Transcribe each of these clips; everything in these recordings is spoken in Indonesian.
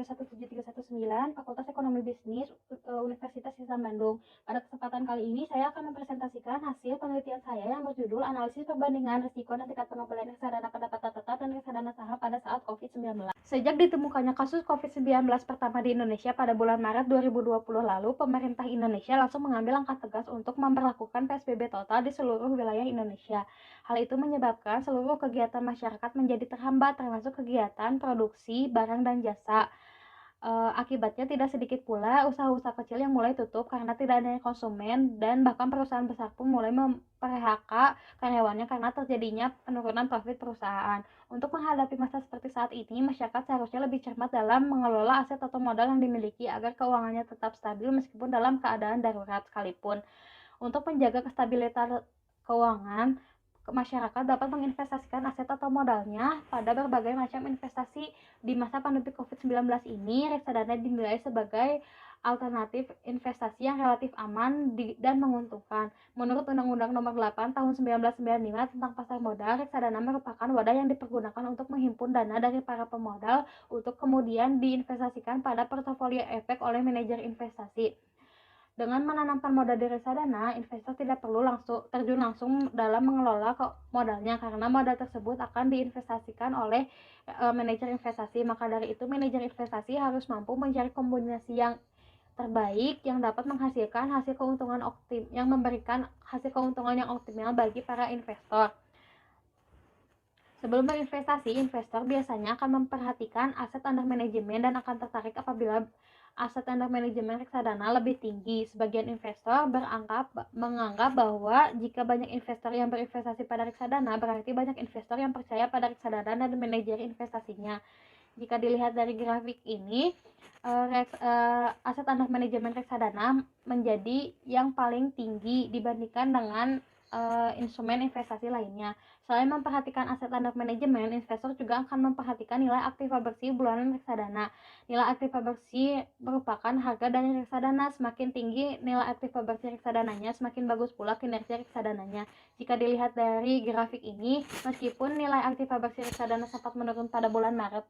17319 Fakultas Ekonomi Bisnis Universitas Islam Bandung. Pada kesempatan kali ini saya akan mempresentasikan hasil penelitian saya yang berjudul Analisis Perbandingan Risiko dan Tingkat Pengembalian Reksadana Pendapatan Tetap dan Reksadana Saham pada saat COVID-19. Sejak ditemukannya kasus COVID-19 pertama di Indonesia pada bulan Maret 2020 lalu, pemerintah Indonesia langsung mengambil langkah tegas untuk memberlakukan PSBB total di seluruh wilayah Indonesia. Hal itu menyebabkan seluruh kegiatan masyarakat menjadi terhambat, termasuk kegiatan produksi barang dan jasa. Akibatnya tidak sedikit pula usaha-usaha kecil yang mulai tutup karena tidak adanya konsumen, dan bahkan perusahaan besar pun mulai memphk karyawannya karena terjadinya penurunan profit perusahaan. Untuk menghadapi masa seperti saat ini, masyarakat seharusnya lebih cermat dalam mengelola aset atau modal yang dimiliki agar keuangannya tetap stabil meskipun dalam keadaan darurat sekalipun. Untuk menjaga kestabilitas keuangan, masyarakat dapat menginvestasikan aset atau modalnya pada berbagai macam investasi. Di masa pandemi COVID-19 ini, reksadana dinilai sebagai alternatif investasi yang relatif aman dan menguntungkan. Menurut Undang-Undang Nomor 8 Tahun 1995 tentang Pasar Modal, reksadana merupakan wadah yang dipergunakan untuk menghimpun dana dari para pemodal untuk kemudian diinvestasikan pada portofolio efek oleh manajer investasi. Dengan menanamkan modal di reksadana, investor tidak perlu terjun langsung dalam mengelola modalnya karena modal tersebut akan diinvestasikan oleh manajer investasi. Maka dari itu, manajer investasi harus mampu mencari kombinasi yang terbaik yang dapat menghasilkan hasil keuntungan yang memberikan hasil keuntungan yang optimal bagi para investor. Sebelum berinvestasi, investor biasanya akan memperhatikan aset under manajemen dan akan tertarik apabila aset under manajemen reksadana lebih tinggi. Sebagian investor menganggap bahwa jika banyak investor yang berinvestasi pada reksadana, berarti banyak investor yang percaya pada reksadana dan manajer investasinya. Jika dilihat dari grafik ini, aset under manajemen reksadana menjadi yang paling tinggi dibandingkan dengan instrumen investasi lainnya. Selain memperhatikan aset under manajemen, investor juga akan memperhatikan nilai aktiva bersih bulanan reksadana. Nilai aktiva bersih merupakan harga dari reksadana. Semakin tinggi nilai aktiva bersih reksadananya, semakin bagus pula kinerja reksadananya. Jika dilihat dari grafik ini, meskipun nilai aktiva bersih reksadana sempat menurun pada bulan Maret,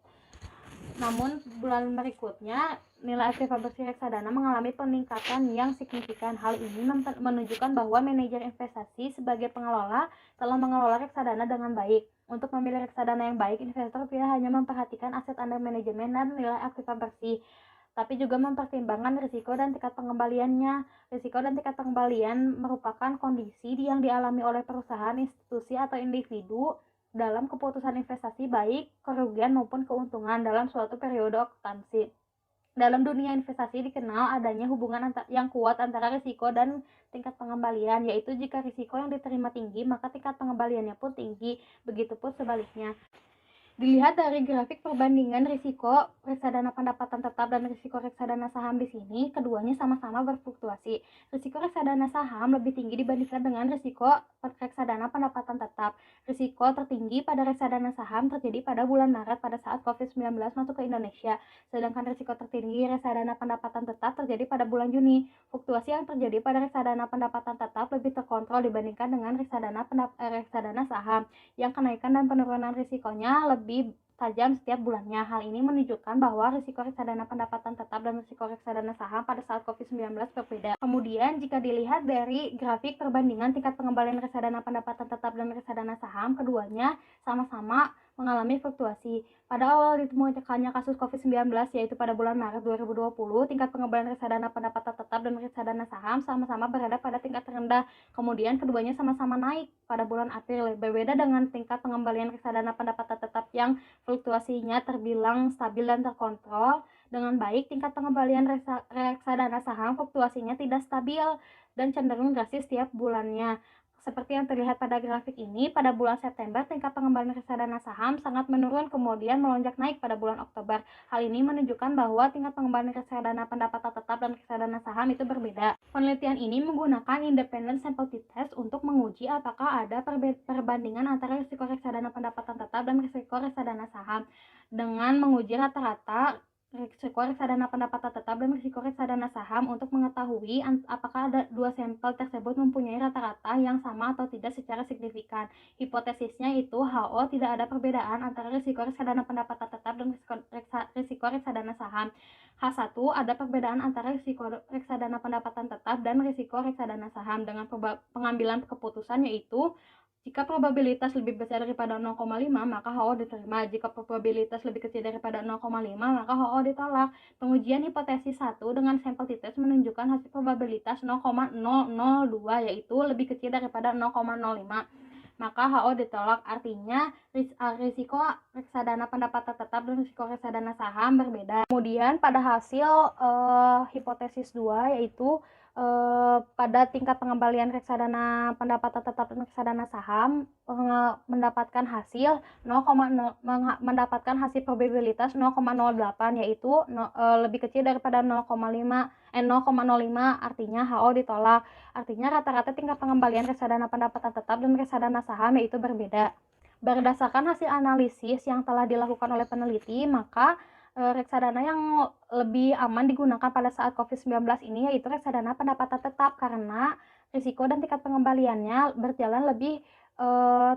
namun bulan berikutnya nilai aktiva bersih reksadana mengalami peningkatan yang signifikan. Hal ini menunjukkan bahwa manajer investasi sebagai pengelola telah mengelola reksadana dengan baik. Untuk memilih reksadana yang baik, investor tidak hanya memperhatikan aset under manajemen dan nilai aktiva bersih, tapi juga mempertimbangkan risiko dan tingkat pengembaliannya. Risiko dan tingkat pengembalian merupakan kondisi yang dialami oleh perusahaan, institusi, atau individu dalam keputusan investasi, baik kerugian maupun keuntungan dalam suatu periode okupansi. Dalam dunia investasi dikenal adanya hubungan yang kuat antara risiko dan tingkat pengembalian, yaitu jika risiko yang diterima tinggi, maka tingkat pengembaliannya pun tinggi, begitupun sebaliknya. Dilihat dari grafik perbandingan risiko reksadana pendapatan tetap dan risiko reksadana saham di sini, keduanya sama-sama berfluktuasi. Risiko reksadana saham lebih tinggi dibandingkan dengan risiko reksadana pendapatan tetap. Risiko tertinggi pada reksadana saham terjadi pada bulan Maret pada saat COVID-19 masuk ke Indonesia, sedangkan risiko tertinggi reksadana pendapatan tetap terjadi pada bulan Juni. Fluktuasi yang terjadi pada reksadana pendapatan tetap lebih terkontrol dibandingkan dengan reksadana saham, yang kenaikan dan penurunan risikonya lebih tajam setiap bulannya. Hal ini menunjukkan bahwa risiko reksadana pendapatan tetap dan risiko reksadana saham pada saat COVID-19 berbeda. Kemudian jika dilihat dari grafik perbandingan tingkat pengembalian reksadana pendapatan tetap dan reksadana saham, keduanya sama-sama mengalami fluktuasi. Pada awal ditemukannya kasus COVID-19, yaitu pada bulan Maret 2020, tingkat pengembalian reksadana pendapatan tetap dan reksadana saham sama-sama berada pada tingkat terendah. Kemudian keduanya sama-sama naik pada bulan April. Berbeda dengan tingkat pengembalian reksadana pendapatan tetap yang fluktuasinya terbilang stabil dan terkontrol dengan baik, tingkat pengembalian reksadana saham fluktuasinya tidak stabil dan cenderung drastis setiap bulannya. Seperti yang terlihat pada grafik ini, pada bulan September tingkat pengembalian reksadana saham sangat menurun, kemudian melonjak naik pada bulan Oktober. Hal ini menunjukkan bahwa tingkat pengembalian reksadana pendapatan tetap dan reksadana saham itu berbeda. Penelitian ini menggunakan independent sample test untuk menguji apakah ada perbandingan antara risiko reksadana pendapatan tetap dan risiko reksadana saham dengan menguji rata-rata risiko reksadana pendapatan tetap dan risiko reksadana saham untuk mengetahui apakah dua sampel tersebut mempunyai rata-rata yang sama atau tidak secara signifikan. Hipotesisnya itu HO tidak ada perbedaan antara risiko reksadana pendapatan tetap dan risiko risiko reksadana saham. H1, ada perbedaan antara risiko reksadana pendapatan tetap dan risiko reksadana saham dengan pengambilan keputusan, yaitu jika probabilitas lebih besar daripada 0,5 maka HO diterima. Jika probabilitas lebih kecil daripada 0,5 maka HO ditolak. Pengujian hipotesis 1 dengan sampel t-test menunjukkan hasil probabilitas 0,002 yaitu lebih kecil daripada 0,05. Maka HO ditolak. Artinya risiko reksadana pendapatan tetap dan risiko reksadana saham berbeda. Kemudian pada hasil hipotesis 2 yaitu pada tingkat pengembalian reksadana pendapatan tetap dan reksadana saham mendapatkan hasil mendapatkan hasil probabilitas 0,08 yaitu lebih kecil daripada 0,05 artinya HO ditolak. Artinya rata-rata tingkat pengembalian reksadana pendapatan tetap dan reksadana saham yaitu berbeda. Berdasarkan hasil analisis yang telah dilakukan oleh peneliti, maka reksadana yang lebih aman digunakan pada saat COVID-19 ini yaitu reksadana pendapatan tetap karena risiko dan tingkat pengembaliannya berjalan lebih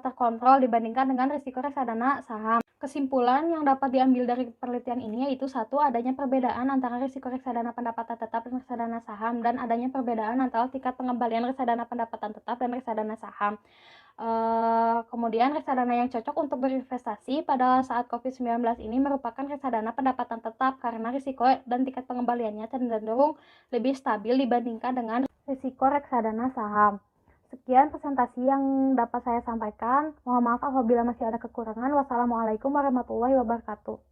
terkontrol dibandingkan dengan risiko reksadana saham. Kesimpulan yang dapat diambil dari penelitian ini yaitu 1. Adanya perbedaan antara risiko reksadana pendapatan tetap dan reksadana saham, dan adanya perbedaan antara tingkat pengembalian reksadana pendapatan tetap dan reksadana saham. Kemudian reksadana yang cocok untuk berinvestasi pada saat COVID-19 ini merupakan reksadana pendapatan tetap karena risiko dan tingkat pengembaliannya cenderung lebih stabil dibandingkan dengan risiko reksadana saham. Sekian presentasi yang dapat saya sampaikan. Mohon maaf apabila masih ada kekurangan. Wassalamualaikum warahmatullahi wabarakatuh.